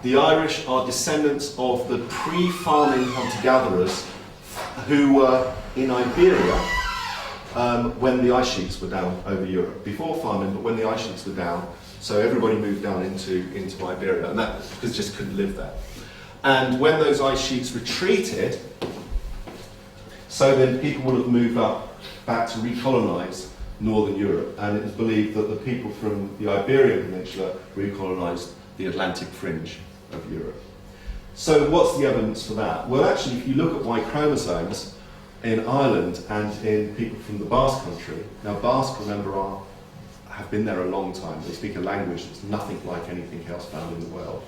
the Irish are descendants of the pre-farming hunter-gatherers who were in Iberia when the ice sheets were down over Europe. Before farming, but when the ice sheets were down, so everybody moved down into Iberia, and that because just couldn't live there. And when those ice sheets retreated, so then people would have moved up back to recolonise northern Europe, and it was believed that the people from the Iberian Peninsula recolonised the Atlantic fringe of Europe. So what's the evidence for that? Well, actually, if you look at Y chromosomes in Ireland and in people from the Basque country, now Basque, remember, have been there a long time. They speak a language that's nothing like anything else found in the world.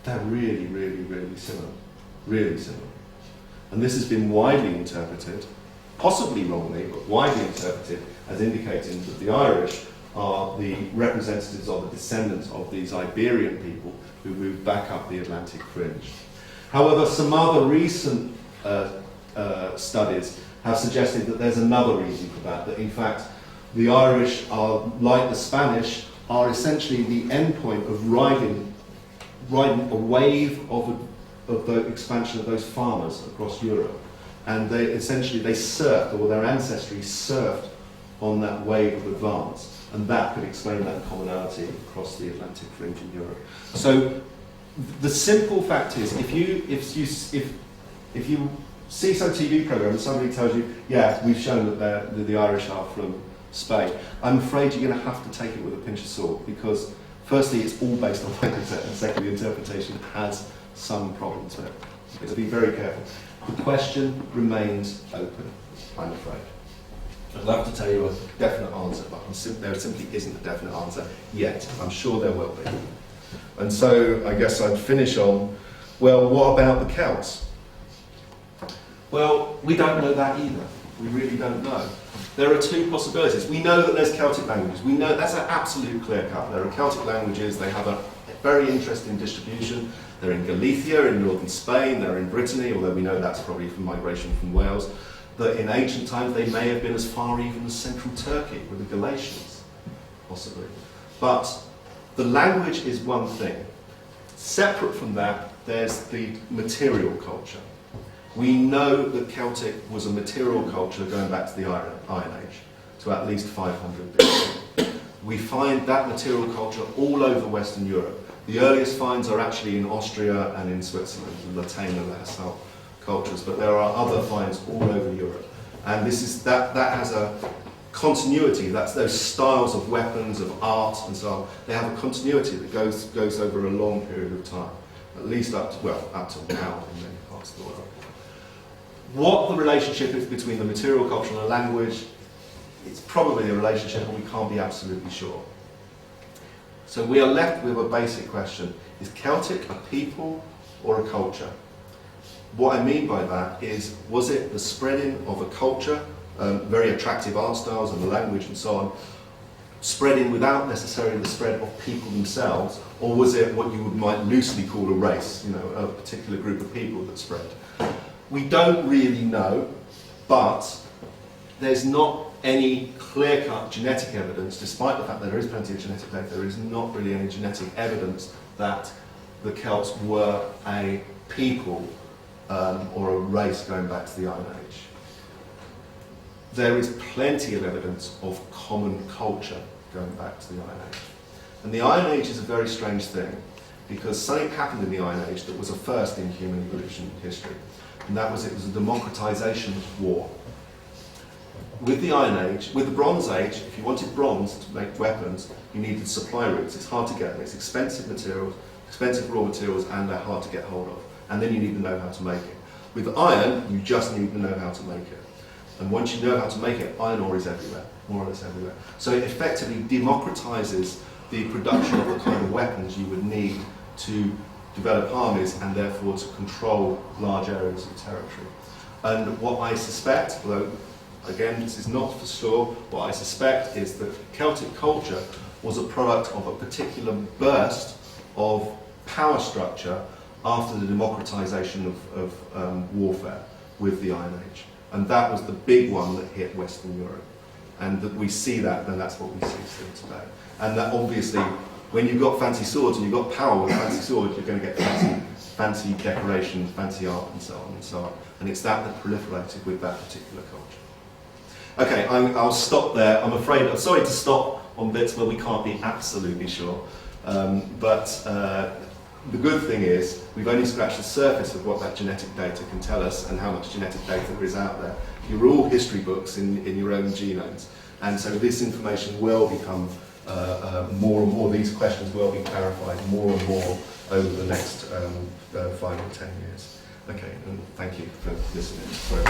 They're really, really, really similar. Really similar. And this has been widely interpreted, possibly wrongly, but widely interpreted as indicating that the Irish are the representatives or the descendants of these Iberian people who moved back up the Atlantic fringe. However, some other recent studies have suggested that there's another reason for that in fact the Irish are, like the Spanish, are essentially the endpoint of riding a wave of the expansion of those farmers across Europe. And they surfed, or their ancestry surfed on that wave of advance. And that could explain that commonality across the Atlantic fringe in Europe. So the simple fact is, if you see some TV programme and somebody tells you, yeah, we've shown that the Irish are from Spain, I'm afraid you're going to have to take it with a pinch of salt, because firstly it's all based on facts, and secondly the interpretation has some problems with it. So be very careful. The question remains open, I'm afraid. I'd love to tell you a definite answer, but there simply isn't a definite answer yet. I'm sure there will be. And so I guess I'd finish on, well, what about the Celts? Well, we don't know that either. We really don't know. There are two possibilities. We know that there's Celtic languages. We know that's an absolute clear cut. There are Celtic languages. They have a very interesting distribution. They're in Galicia, in northern Spain. They're in Brittany, although we know that's probably from migration from Wales. That in ancient times they may have been as far even as central Turkey with the Galatians, possibly. But the language is one thing. Separate from that, there's the material culture. We know that Celtic was a material culture going back to the Iron Age, to at least 500 BC. We find that material culture all over Western Europe. The earliest finds are actually in Austria and in Switzerland, the Latène and the Hassel cultures, but there are other finds all over Europe. And that has a continuity. That's those styles of weapons, of art, and so on. They have a continuity that goes over a long period of time, at least up to now in many parts of the world. What the relationship is between the material culture and the language, it's probably a relationship, but we can't be absolutely sure. So we are left with a basic question: is Celtic a people or a culture? What I mean by that is, was it the spreading of a culture, very attractive art styles and the language and so on, spreading without necessarily the spread of people themselves, or was it what you might loosely call a race, a particular group of people that spread? We don't really know, but there's not any clear-cut genetic evidence, despite the fact that there is plenty of genetic data, there is not really any genetic evidence that the Celts were a people or a race going back to the Iron Age. There is plenty of evidence of common culture going back to the Iron Age. And the Iron Age is a very strange thing, because something happened in the Iron Age that was a first in human evolution history. And it was a democratization war. With the Iron Age, with the Bronze Age, if you wanted bronze to make weapons, you needed supply routes. It's hard to get, it's expensive materials, expensive raw materials, and they're hard to get hold of. And then you need to know how to make it. With iron, you just need to know how to make it. And once you know how to make it, iron ore is everywhere, more or less everywhere. So it effectively democratizes the production of the kind of weapons you would need to develop armies and therefore to control large areas of territory. And what I suspect, although again this is not for sure, what I suspect is that Celtic culture was a product of a particular burst of power structure after the democratization of warfare with the Iron Age. And that was the big one that hit Western Europe. And that we see that, then that's what we see still today. And that obviously, when you've got fancy swords and you've got power with fancy swords, you're going to get fancy decorations, fancy art, and so on and so on. And it's that proliferated with that particular culture. Okay, I'll stop there. I'm afraid, I'm sorry to stop on bits where we can't be absolutely sure. The good thing is, we've only scratched the surface of what that genetic data can tell us and how much genetic data there is out there. You're all history books in your own genomes. And so this information will become more and more, these questions will be clarified more and more over the next 5 or 10 years. Okay, and thank you for listening. Sorry.